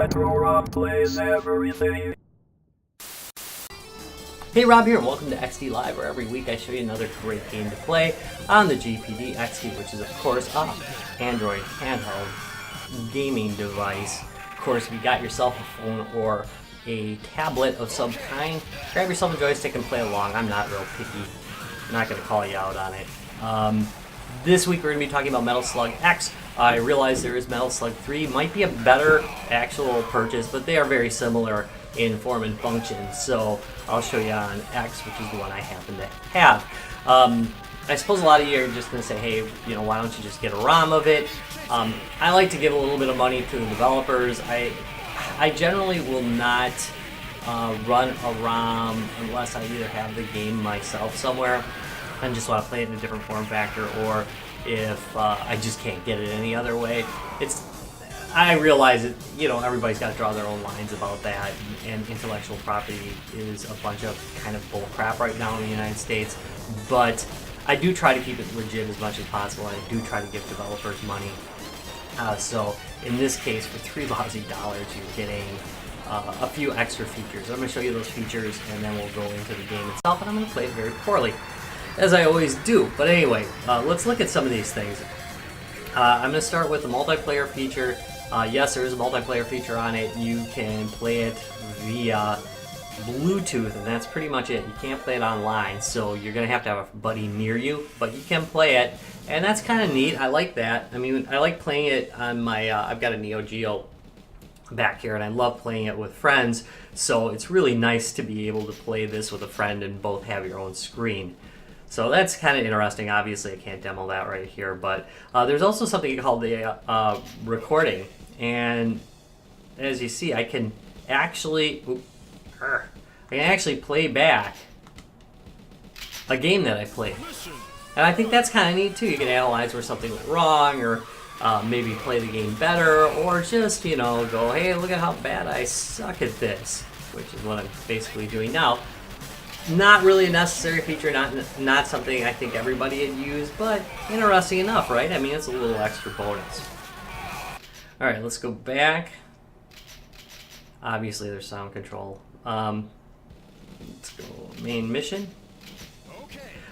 Retro Rob plays everything. Hey, Rob here, and welcome to XD Live, where every week I show you another great game to play on the GPD XD, which is, of course, an Android handheld gaming device. Of course, if you got yourself a phone or a tablet of some kind, grab yourself a joystick and play along. I'm not real picky. I'm not going to call you out on it. This week we're going to be talking about Metal Slug X. I realize there is Metal Slug 3. Might be a better actual purchase, but they are very similar in form and function. So I'll show you on X, which is the one I happen to have. I suppose a lot of you are just going to say, hey, you know, why don't you just get a ROM of it? I like to give a little bit of money to the developers. I generally will not run a ROM unless I either have the game myself somewhere and just want to play it in a different form factor, or if I just can't get it any other way. I realize that, you know, everybody's got to draw their own lines about that, and intellectual property is a bunch of kind of bull crap right now in the United States, but I do try to keep it legit as much as possible, and I do try to give developers money. So in this case, for $3 lousy, you're getting a few extra features. I'm going to show you those features, and then we'll go into the game itself, and I'm going to play it very poorly, as I always do. But anyway, let's look at some of these things. I'm going to start with the multiplayer feature. Yes, there is a multiplayer feature on it. You can play it via Bluetooth, and that's pretty much it. You can't play it online, so you're going to have a buddy near you, but you can play it, and that's kind of neat. I like that. I mean, I like playing it on my, I've got a Neo Geo back here, and I love playing it with friends, so it's really nice to be able to play this with a friend and both have your own screen. So that's kind of interesting. Obviously, I can't demo that right here, but there's also something called the recording, and as you see, I can actually play back a game that I played, and I think that's kind of neat too. You can analyze where something went wrong, or maybe play the game better, or just, you know, go, hey, look at how bad I suck at this, which is what I'm basically doing now. Not really a necessary feature, not something I think everybody would use, but interesting enough, right? I mean, it's a little extra bonus. All right, let's go back. Obviously, there's sound control. Let's go main mission.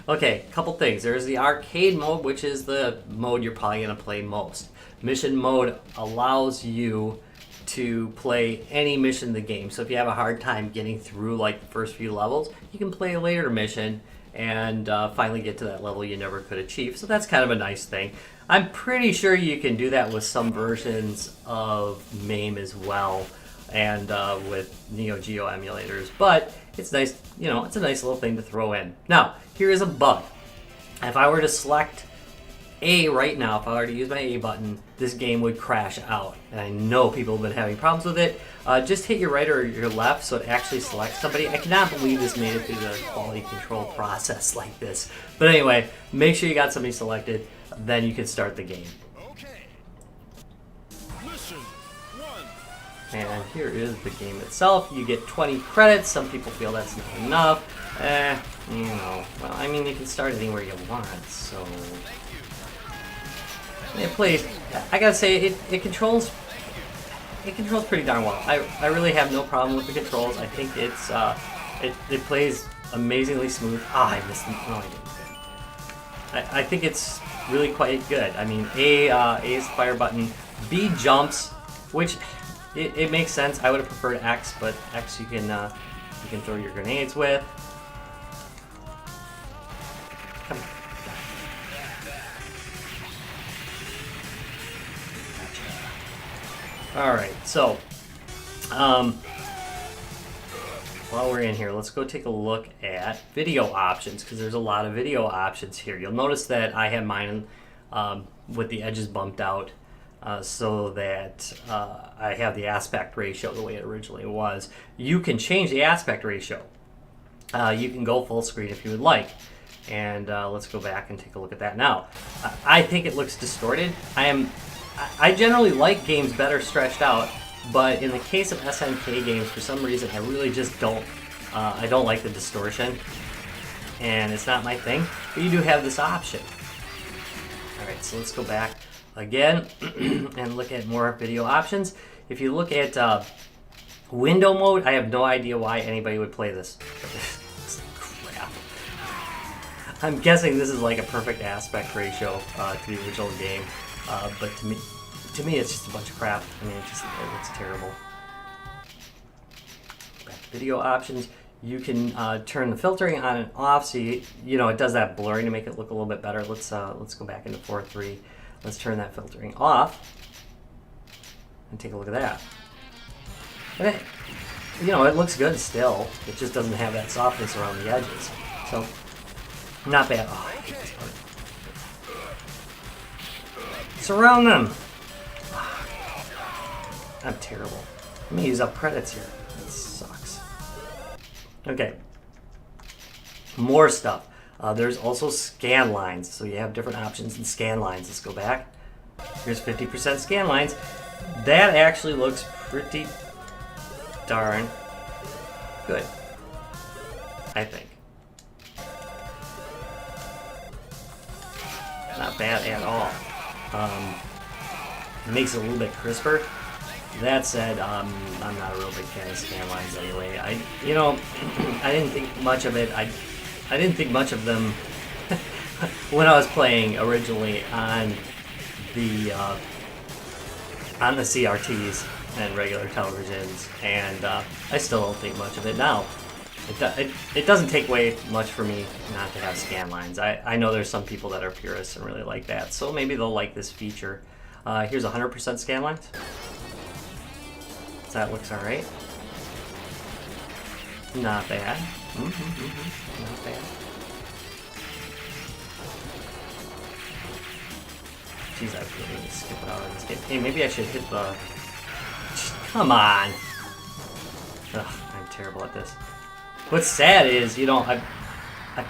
Okay, couple things. There's the arcade mode, which is the mode you're probably going to play most. Mission mode allows you to play any mission in the game. So if you have a hard time getting through like the first few levels, you can play a later mission and finally get to that level you never could achieve. So that's kind of a nice thing. I'm pretty sure you can do that with some versions of MAME as well, and with Neo Geo emulators, but it's nice, you know, it's a nice little thing to throw in. Now, here is a bug. If I were to select A right now, if I were to use my A button, this game would crash out. And I know people have been having problems with it. Just hit your right or your left so it actually selects somebody. I cannot believe this made it through the quality control process like this. But anyway, make sure you got somebody selected, then you can start the game. And here is the game itself. You get 20 credits. Some people feel that's not enough. You know, well, I mean, you can start anywhere you want, so it plays. I gotta say, it controls pretty darn well. I really have no problem with the controls. I think it's it plays amazingly smooth. I missed it. No, I didn't. I think it's really quite good. I mean, A is the fire button. B jumps, which it makes sense. I would have preferred X, but X you can throw your grenades with. Come on. Alright, so while we're in here, let's go take a look at video options, because there's a lot of video options here. You'll notice that I have mine with the edges bumped out so that I have the aspect ratio the way it originally was. You can change the aspect ratio. You can go full screen if you would like. And let's go back and take a look at that now. I think it looks distorted. I generally like games better stretched out, but in the case of SNK games, for some reason, I really just don't. I don't like the distortion, and it's not my thing. But you do have this option. All right, so let's go back again and look at more video options. if you look at window mode, I have no idea why anybody would play this. Crap. I'm guessing this is like a perfect aspect ratio to the original game, but to me it's just a bunch of crap. I mean, it looks terrible. Back to video options. You can turn the filtering on and off, so you know it does that blurring to make it look a little bit better. Let's go back into 4.3. Let's turn that filtering off and take a look at that. And it, you know, it looks good still. It just doesn't have that softness around the edges. So not bad. Oh, I hate this part. Surround them. I'm terrible. Let me use up credits here. That sucks. Okay, more stuff. There's also scan lines, so you have different options in scan lines. Let's go back. Here's 50% scan lines. That actually looks pretty darn good, I think. Not bad at all. It makes it a little bit crisper. That said, I'm not a real big fan of scan lines anyway. I didn't think much of it. I didn't think much of them when I was playing originally on the CRTs and regular televisions, and I still don't think much of it now. It doesn't take away much for me not to have scan lines. I know there's some people that are purists and really like that, so maybe they'll like this feature. Here's 100% scan lines. So that looks alright. Not bad. Not bad. Jeez, I really need to skip it out of this game. Hey, maybe I should hit the... Come on! Ugh, I'm terrible at this. What's sad is, you know, I've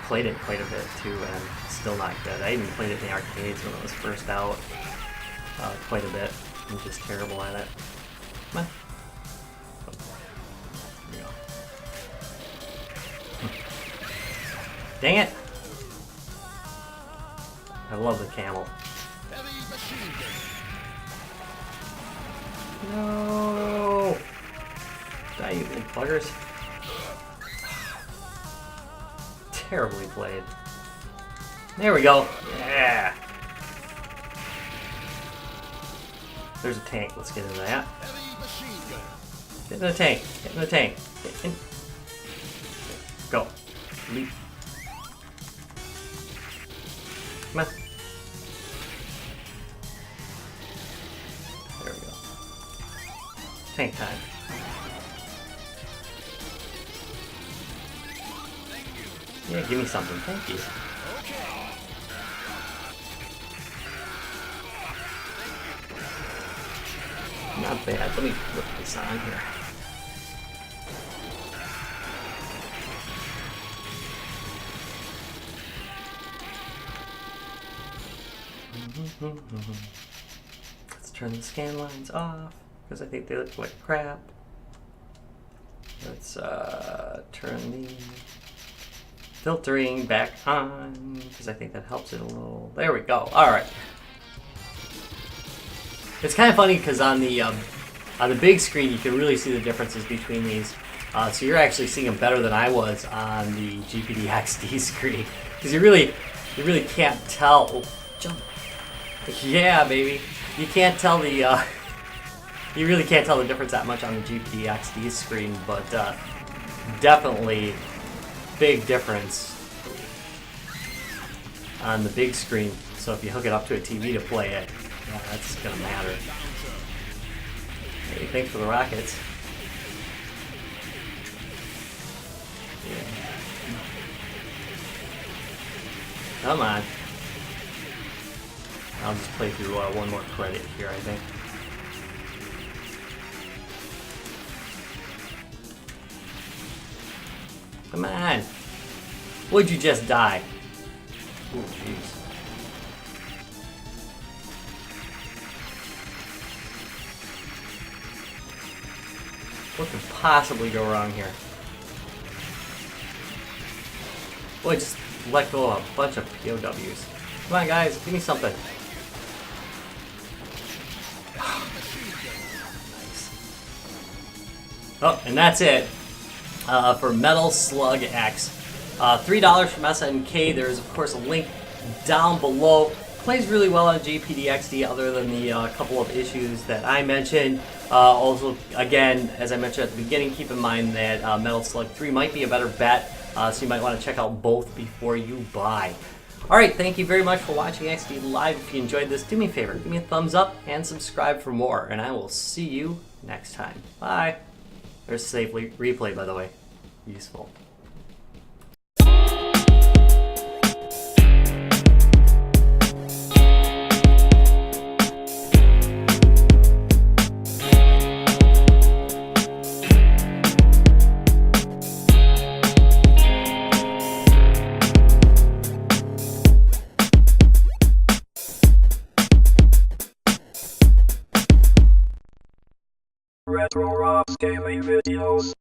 played it quite a bit too, and it's still not good. I even played it in the arcades when it was first out. Quite a bit. I'm just terrible at it. Come on. There we go. Dang it! I love the camel. No! Die, you big buggers. Terribly played. There we go. Yeah! There's a tank. Let's get into that. Get in the tank. Get in the tank. Get in. Go. Leap. Come on. There we go. Tank time. Yeah, give me something. Thank you. Not bad. Let me put this on here. Let's turn the scan lines off because I think they look like crap. Let's turn the filtering back on because I think that helps it a little. There we go. All right. It's kind of funny because on the big screen you can really see the differences between these. So you're actually seeing them better than I was on the GPD XD screen because you really can't tell. Oh, jump! Yeah, baby. You can't tell the you really can't tell the difference that much on the GPD XD screen, but definitely big difference on the big screen. So if you hook it up to a TV to play it, yeah, that's gonna matter. Hey, thanks for the rockets. Yeah. Come on. I'll just play through one more credit here, I think. Come on. Would you just die? Ooh, jeez. What could possibly go wrong here? Boy, just let go of a bunch of POWs. Come on, guys, give me something. Nice. Oh, and that's it for Metal Slug X. $3 from SNK. There's, of course, a link down below. Plays really well on GPD XD, other than the couple of issues that I mentioned. Also, again, as I mentioned at the beginning, keep in mind that Metal Slug 3 might be a better bet, so you might want to check out both before you buy. Alright, thank you very much for watching XD Live. If you enjoyed this, do me a favor, give me a thumbs up and subscribe for more, and I will see you next time. Bye. There's a save replay, by the way. Useful. Retro Rocks Gaming Videos.